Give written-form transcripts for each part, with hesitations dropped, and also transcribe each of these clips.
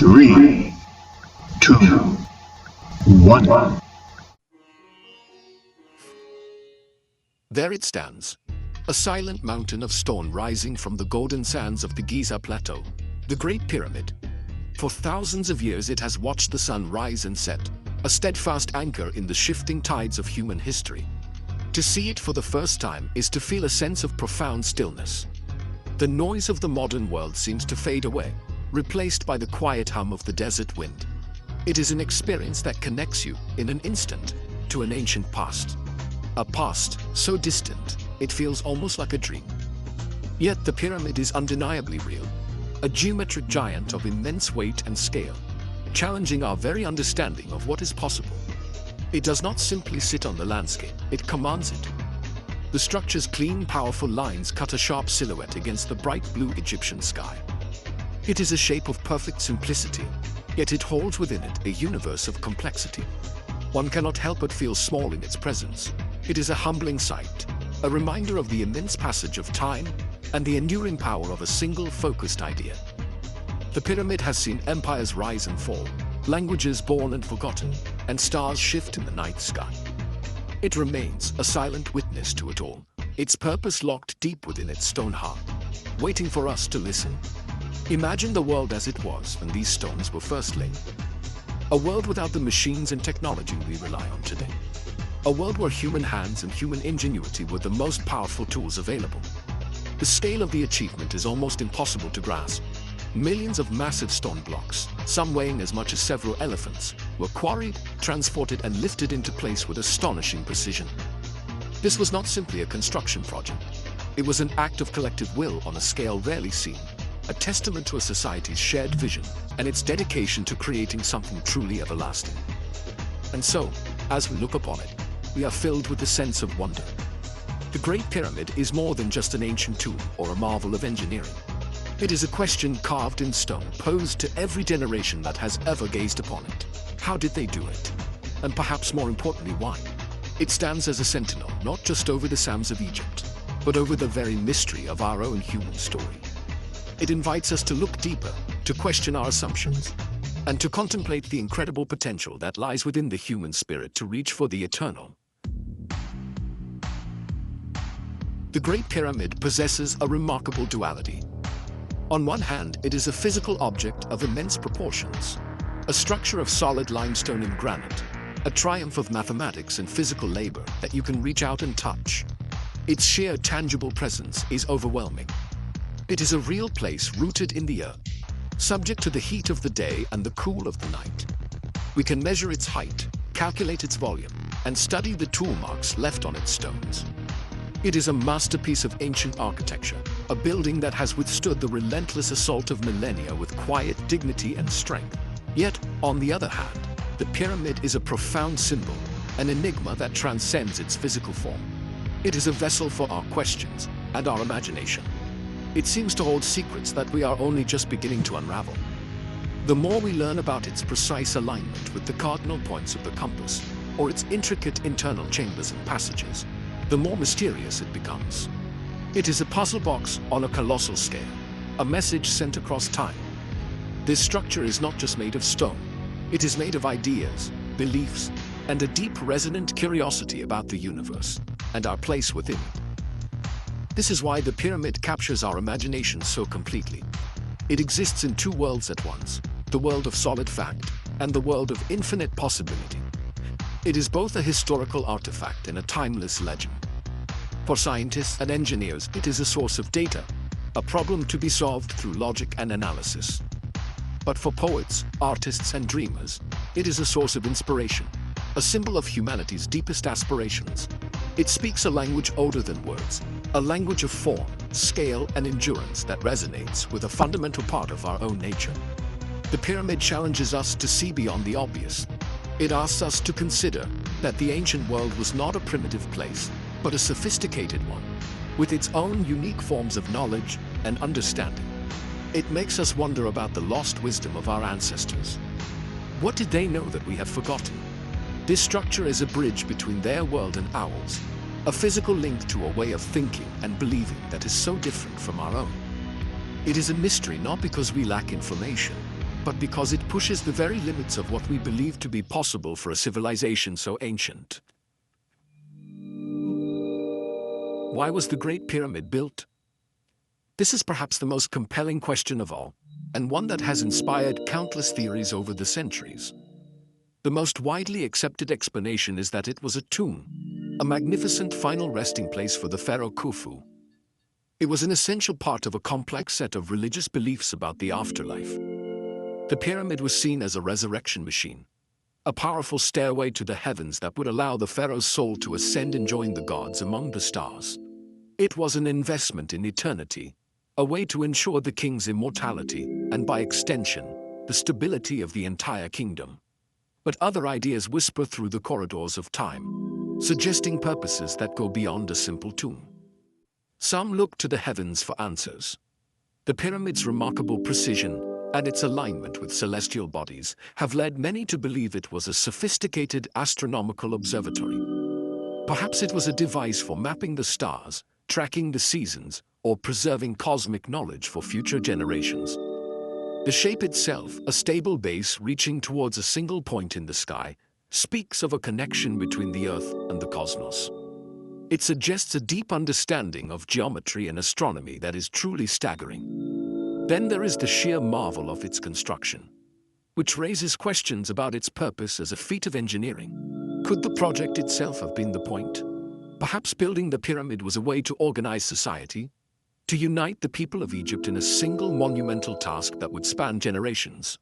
Three, two, one. There it stands, a silent mountain of stone rising from the golden sands of the Giza Plateau, the Great Pyramid. For thousands of years it has watched the sun rise and set, a steadfast anchor in the shifting tides of human history. To see it for the first time is to feel a sense of profound stillness. The noise of the modern world seems to fade away, replaced by the quiet hum of the desert wind. It is an experience that connects you, in an instant, to an ancient past. A past so distant, it feels almost like a dream. Yet the pyramid is undeniably real, a geometric giant of immense weight and scale, challenging our very understanding of what is possible. It does not simply sit on the landscape, it commands it. The structure's clean, powerful lines cut a sharp silhouette against the bright blue Egyptian sky. It is a shape of perfect simplicity, yet it holds within it a universe of complexity. One cannot help but feel small in its presence. It is a humbling sight, a reminder of the immense passage of time and the enduring power of a single focused idea. The pyramid has seen empires rise and fall, languages born and forgotten, and stars shift in the night sky. It remains a silent witness to it all, its purpose locked deep within its stone heart, waiting for us to listen. Imagine the world as it was when these stones were first laid. A world without the machines and technology we rely on today. A world where human hands and human ingenuity were the most powerful tools available. The scale of the achievement is almost impossible to grasp. Millions of massive stone blocks, some weighing as much as several elephants, were quarried, transported and lifted into place with astonishing precision. This was not simply a construction project. It was an act of collective will on a scale rarely seen, a testament to a society's shared vision and its dedication to creating something truly everlasting. And so, as we look upon it, we are filled with a sense of wonder. The Great Pyramid is more than just an ancient tomb or a marvel of engineering. It is a question carved in stone, posed to every generation that has ever gazed upon it. How did they do it? And perhaps more importantly, why? It stands as a sentinel, not just over the sands of Egypt, but over the very mystery of our own human story. It invites us to look deeper, to question our assumptions, and to contemplate the incredible potential that lies within the human spirit to reach for the eternal. The Great Pyramid possesses a remarkable duality. On one hand, it is a physical object of immense proportions, a structure of solid limestone and granite, a triumph of mathematics and physical labor that you can reach out and touch. Its sheer tangible presence is overwhelming. It is a real place rooted in the earth, subject to the heat of the day and the cool of the night. We can measure its height, calculate its volume, and study the tool marks left on its stones. It is a masterpiece of ancient architecture, a building that has withstood the relentless assault of millennia with quiet dignity and strength. Yet, on the other hand, the pyramid is a profound symbol, an enigma that transcends its physical form. It is a vessel for our questions and our imagination. It seems to hold secrets that we are only just beginning to unravel. The more we learn about its precise alignment with the cardinal points of the compass, or its intricate internal chambers and passages, the more mysterious it becomes. It is a puzzle box on a colossal scale, a message sent across time. This structure is not just made of stone. It is made of ideas, beliefs, and a deep resonant curiosity about the universe and our place within it. This is why the pyramid captures our imagination so completely. It exists in two worlds at once, the world of solid fact and the world of infinite possibility. It is both a historical artifact and a timeless legend. For scientists and engineers, it is a source of data, a problem to be solved through logic and analysis. But for poets, artists, and dreamers, it is a source of inspiration, a symbol of humanity's deepest aspirations. It speaks a language older than words, a language of form, scale, and endurance that resonates with a fundamental part of our own nature. The pyramid challenges us to see beyond the obvious. It asks us to consider that the ancient world was not a primitive place, but a sophisticated one, with its own unique forms of knowledge and understanding. It makes us wonder about the lost wisdom of our ancestors. What did they know that we have forgotten? This structure is a bridge between their world and ours, a physical link to a way of thinking and believing that is so different from our own. It is a mystery not because we lack information, but because it pushes the very limits of what we believe to be possible for a civilization so ancient. Why was the Great Pyramid built? This is perhaps the most compelling question of all, and one that has inspired countless theories over the centuries. The most widely accepted explanation is that it was a tomb, a magnificent final resting place for the pharaoh Khufu. It was an essential part of a complex set of religious beliefs about the afterlife. The pyramid was seen as a resurrection machine, a powerful stairway to the heavens that would allow the pharaoh's soul to ascend and join the gods among the stars. It was an investment in eternity, a way to ensure the king's immortality, and by extension, the stability of the entire kingdom. But other ideas whisper through the corridors of time, suggesting purposes that go beyond a simple tomb. Some look to the heavens for answers. The pyramid's remarkable precision and its alignment with celestial bodies have led many to believe it was a sophisticated astronomical observatory. Perhaps it was a device for mapping the stars, tracking the seasons, or preserving cosmic knowledge for future generations. The shape itself, a stable base reaching towards a single point in the sky, speaks of a connection between the Earth and the cosmos. It suggests a deep understanding of geometry and astronomy that is truly staggering. Then there is the sheer marvel of its construction, which raises questions about its purpose as a feat of engineering. Could the project itself have been the point? Perhaps building the pyramid was a way to organize society, to unite the people of Egypt in a single monumental task that would span generations.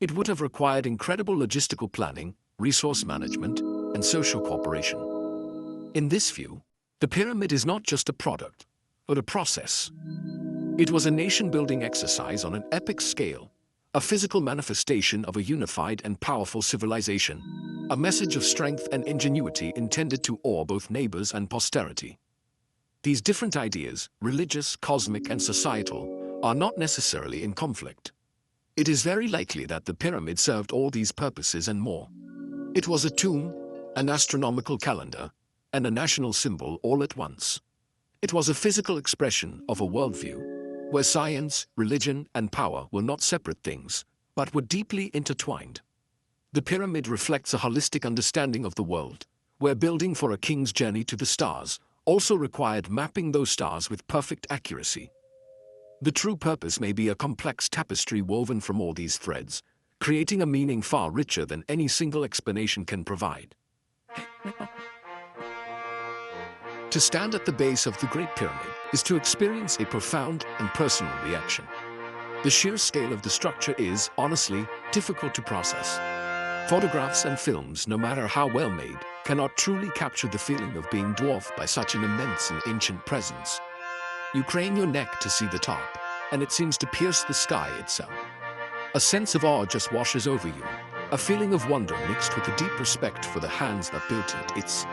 It would have required incredible logistical planning, resource management, and social cooperation. In this view, the pyramid is not just a product, but a process. It was a nation-building exercise on an epic scale, a physical manifestation of a unified and powerful civilization, a message of strength and ingenuity intended to awe both neighbors and posterity. These different ideas, religious, cosmic, and societal, are not necessarily in conflict. It is very likely that the pyramid served all these purposes and more. It was a tomb, an astronomical calendar, and a national symbol all at once. It was a physical expression of a worldview, where science, religion, and power were not separate things, but were deeply intertwined. The pyramid reflects a holistic understanding of the world, where building for a king's journey to the stars also required mapping those stars with perfect accuracy. The true purpose may be a complex tapestry woven from all these threads, creating a meaning far richer than any single explanation can provide. To stand at the base of the Great Pyramid is to experience a profound and personal reaction. The sheer scale of the structure is, honestly, difficult to process. Photographs and films, no matter how well made, cannot truly capture the feeling of being dwarfed by such an immense and ancient presence. You crane your neck to see the top, and it seems to pierce the sky itself. A sense of awe just washes over you, a feeling of wonder mixed with a deep respect for the hands that built it. It's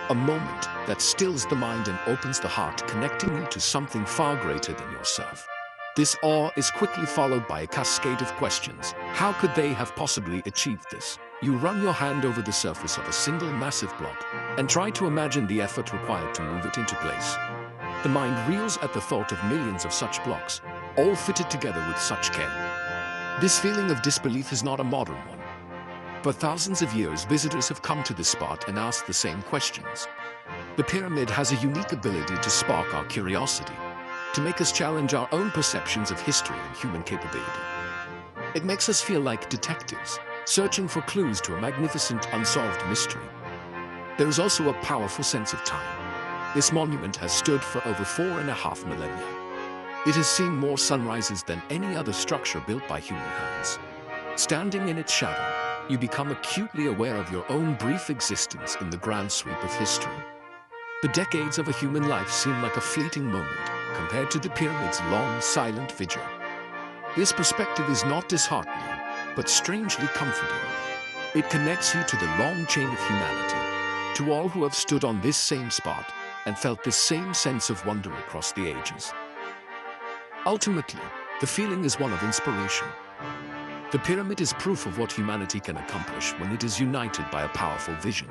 a moment that stills the mind and opens the heart, connecting you to something far greater than yourself. This awe is quickly followed by a cascade of questions. How could they have possibly achieved this? You run your hand over the surface of a single massive block and try to imagine the effort required to move it into place. The mind reels at the thought of millions of such blocks, all fitted together with such care. This feeling of disbelief is not a modern one. For thousands of years, visitors have come to this spot and asked the same questions. The pyramid has a unique ability to spark our curiosity, to make us challenge our own perceptions of history and human capability. It makes us feel like detectives, searching for clues to a magnificent unsolved mystery. There is also a powerful sense of time. This monument has stood for over 4.5 millennia. It has seen more sunrises than any other structure built by human hands. Standing in its shadow, you become acutely aware of your own brief existence in the grand sweep of history. The decades of a human life seem like a fleeting moment compared to the pyramid's long, silent vigil. This perspective is not disheartening, but strangely comforting. It connects you to the long chain of humanity, to all who have stood on this same spot and felt this same sense of wonder across the ages. Ultimately, the feeling is one of inspiration. The pyramid is proof of what humanity can accomplish when it is united by a powerful vision.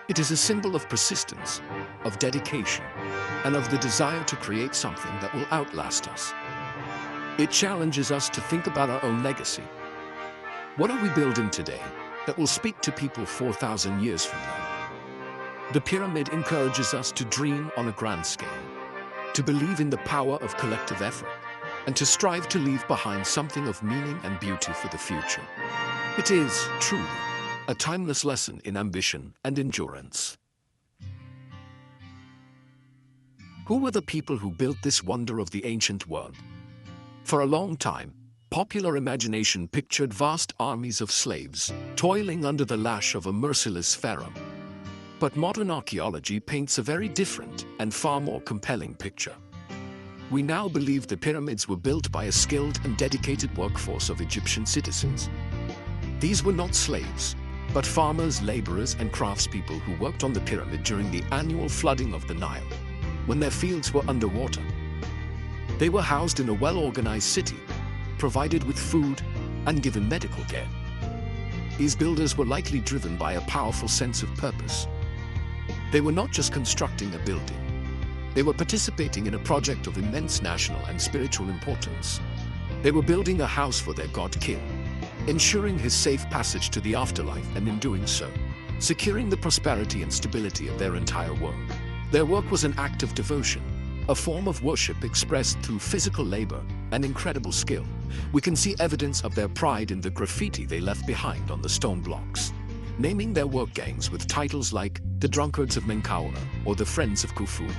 It is a symbol of persistence, of dedication, and of the desire to create something that will outlast us. It challenges us to think about our own legacy. What are we building today that will speak to people 4,000 years from now? The pyramid encourages us to dream on a grand scale, to believe in the power of collective effort, and to strive to leave behind something of meaning and beauty for the future. It is, truly, a timeless lesson in ambition and endurance. Who were the people who built this wonder of the ancient world? For a long time, popular imagination pictured vast armies of slaves toiling under the lash of a merciless pharaoh. But modern archaeology paints a very different and far more compelling picture. We now believe the pyramids were built by a skilled and dedicated workforce of Egyptian citizens. These were not slaves, but farmers, laborers, and craftspeople who worked on the pyramid during the annual flooding of the Nile, when their fields were underwater. They were housed in a well-organized city, provided with food, and given medical care. These builders were likely driven by a powerful sense of purpose. They were not just constructing a building. They were participating in a project of immense national and spiritual importance. They were building a house for their god king, ensuring his safe passage to the afterlife, and in doing so, securing the prosperity and stability of their entire world. Their work was an act of devotion, a form of worship expressed through physical labor and incredible skill. We can see evidence of their pride in the graffiti they left behind on the stone blocks, naming their work gangs with titles like the Drunkards of Menkaure or the Friends of Khufu.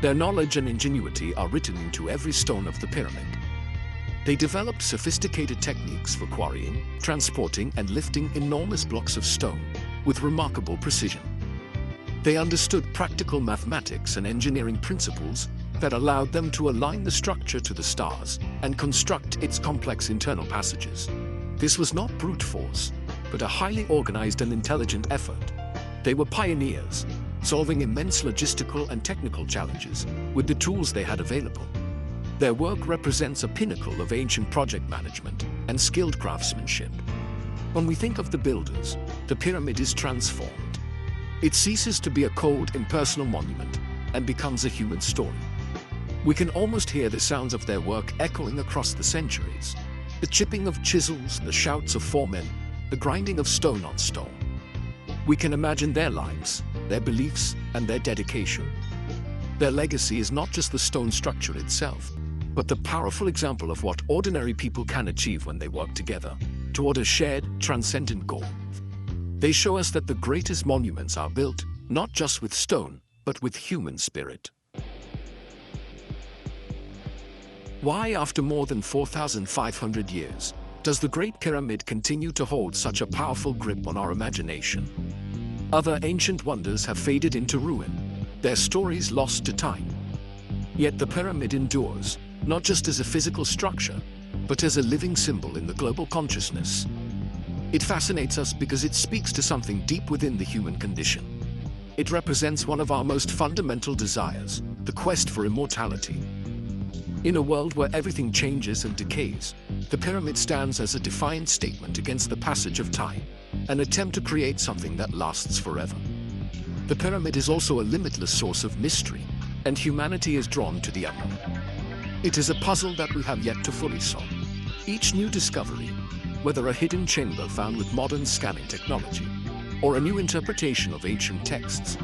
Their knowledge and ingenuity are written into every stone of the pyramid. They developed sophisticated techniques for quarrying, transporting, and lifting enormous blocks of stone with remarkable precision. They understood practical mathematics and engineering principles that allowed them to align the structure to the stars and construct its complex internal passages. This was not brute force, but a highly organized and intelligent effort. They were pioneers, solving immense logistical and technical challenges with the tools they had available. Their work represents a pinnacle of ancient project management and skilled craftsmanship. When we think of the builders, the pyramid is transformed. It ceases to be a cold, impersonal monument and becomes a human story. We can almost hear the sounds of their work echoing across the centuries. The chipping of chisels, the shouts of foremen, the grinding of stone on stone. We can imagine their lives, their beliefs, and their dedication. Their legacy is not just the stone structure itself, but the powerful example of what ordinary people can achieve when they work together toward a shared, transcendent goal. They show us that the greatest monuments are built not just with stone, but with human spirit. Why, after more than 4,500 years, does the Great Pyramid continue to hold such a powerful grip on our imagination? Other ancient wonders have faded into ruin, their stories lost to time. Yet the pyramid endures, not just as a physical structure, but as a living symbol in the global consciousness. It fascinates us because it speaks to something deep within the human condition. It represents one of our most fundamental desires, the quest for immortality. In a world where everything changes and decays, the pyramid stands as a defiant statement against the passage of time, an attempt to create something that lasts forever. The pyramid is also a limitless source of mystery, and humanity is drawn to the unknown. It is a puzzle that we have yet to fully solve. Each new discovery, whether a hidden chamber found with modern scanning technology, or a new interpretation of ancient texts,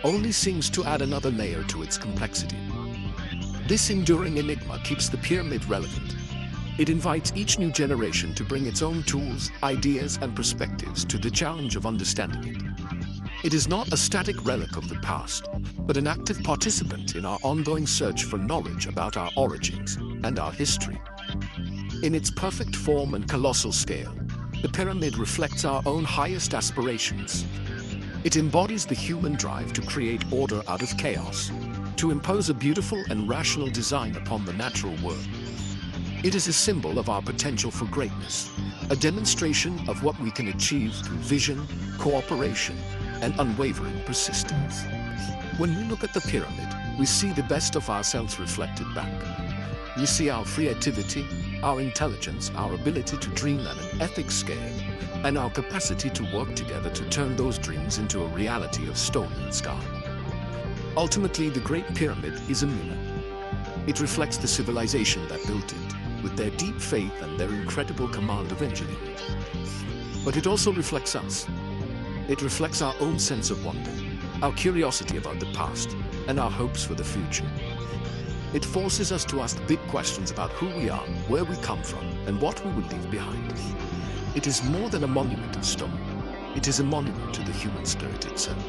only seems to add another layer to its complexity. This enduring enigma keeps the pyramid relevant. It invites each new generation to bring its own tools, ideas, and perspectives to the challenge of understanding it. It is not a static relic of the past, but an active participant in our ongoing search for knowledge about our origins and our history. In its perfect form and colossal scale, the pyramid reflects our own highest aspirations. It embodies the human drive to create order out of chaos, to impose a beautiful and rational design upon the natural world. It is a symbol of our potential for greatness, a demonstration of what we can achieve through vision, cooperation, and unwavering persistence. When we look at the pyramid, we see the best of ourselves reflected back. We see our creativity, our intelligence, our ability to dream at an epic scale, and our capacity to work together to turn those dreams into a reality of stone and sky. Ultimately, the Great Pyramid is a mirror. It reflects the civilization that built it, with their deep faith and their incredible command of engineering. But it also reflects us. It reflects our own sense of wonder, our curiosity about the past, and our hopes for the future. It forces us to ask big questions about who we are, where we come from, and what we will leave behind. It is more than a monument of stone. It is a monument to the human spirit itself.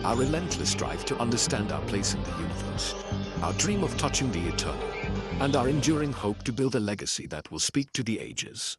Our relentless drive to understand our place in the universe, our dream of touching the eternal, and our enduring hope to build a legacy that will speak to the ages.